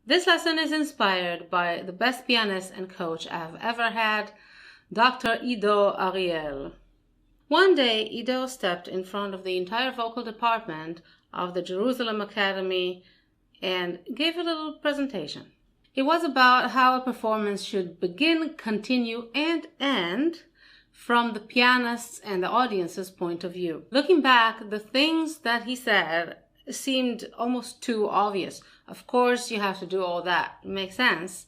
This lesson is inspired by the best pianist and coach I've ever had, Dr. Ido Ariel. One day, Ido stepped in front of the entire vocal department of the Jerusalem Academy and gave a little presentation. It was about how a performance should begin, continue, and end from the pianist's and the audience's point of view. Looking back, the things that he said seemed almost too obvious. Of course, you have to do all that. It makes sense.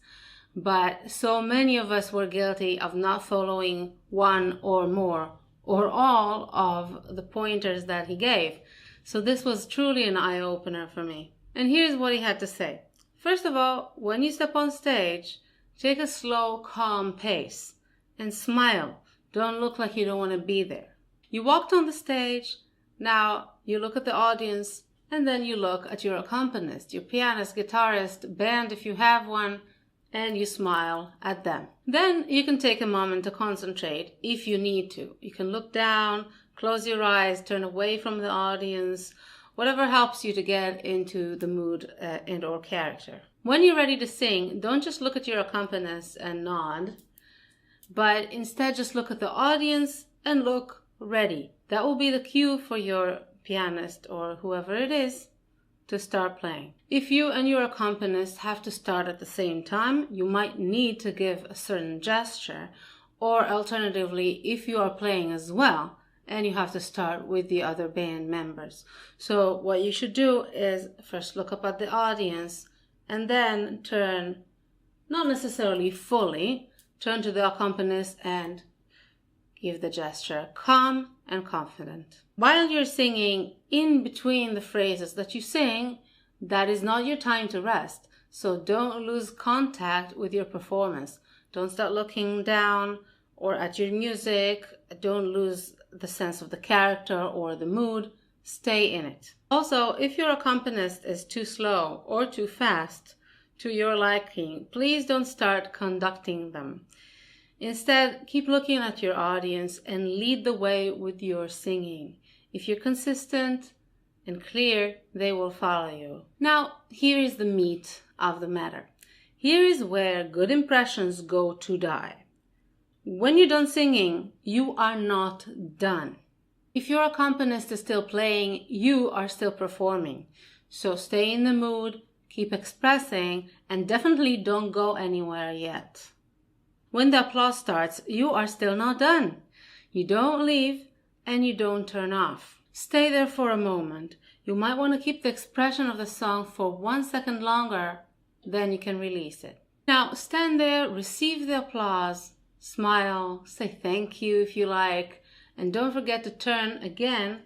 But so many of us were guilty of not following one or more or all of the pointers that he gave. So this was truly an eye-opener for me. And here's what he had to say. First of all, when you step on stage, take a slow, calm pace and smile. Don't look like you don't want to be there. You walked on the stage. Now you look at the audience, and then you look at your accompanist, your pianist, guitarist, band if you have one, and you smile at them. Then you can take a moment to concentrate if you need to. You can look down, close your eyes, turn away from the audience, whatever helps you to get into the mood and or character. When you're ready to sing, don't just look at your accompanist and nod, but instead just look at the audience and look ready. That will be the cue for your pianist or whoever it is to start playing. If you and your accompanist have to start at the same time, you might need to give a certain gesture, or alternatively, if you are playing as well, and you have to start with the other band members. So what you should do is first look up at the audience and then turn, not necessarily fully, turn to the accompanist and give the gesture, calm and confident. While you're singing, in between the phrases that you sing, that is not your time to rest. So don't lose contact with your performance. Don't start looking down or at your music. Don't lose the sense of the character or the mood. Stay in it. Also, if your accompanist is too slow or too fast to your liking, please don't start conducting them. Instead, keep looking at your audience and lead the way with your singing. If you're consistent and clear, they will follow you. Now, here is the meat of the matter. Here is where good impressions go to die. When you're done singing, you are not done. If your accompanist is still playing, you are still performing. So stay in the mood, keep expressing, and definitely don't go anywhere yet. When the applause starts, you are still not done. You don't leave and you don't turn off. Stay there for a moment. You might want to keep the expression of the song for 1 second longer, then you can release it. Now stand there, receive the applause, smile, say thank you if you like, and don't forget to turn again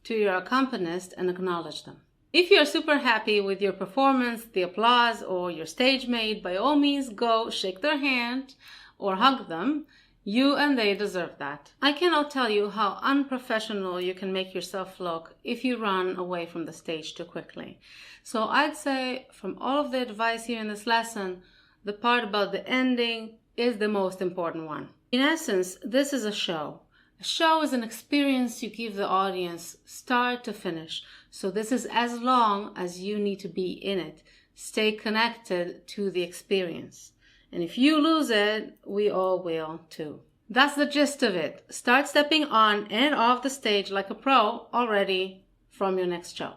to your accompanist and acknowledge them. If you're super happy with your performance, the applause, or your stage mate, by all means go shake their hand or hug them. You and they deserve that. I cannot tell you how unprofessional you can make yourself look if you run away from the stage too quickly. So I'd say from all of the advice here in this lesson, the part about the ending is the most important one. In essence, this is a show. A show is an experience you give the audience start to finish. So this is as long as you need to be in it. Stay connected to the experience. And if you lose it, we all will too. That's the gist of it. Start stepping on and off the stage like a pro already from your next show.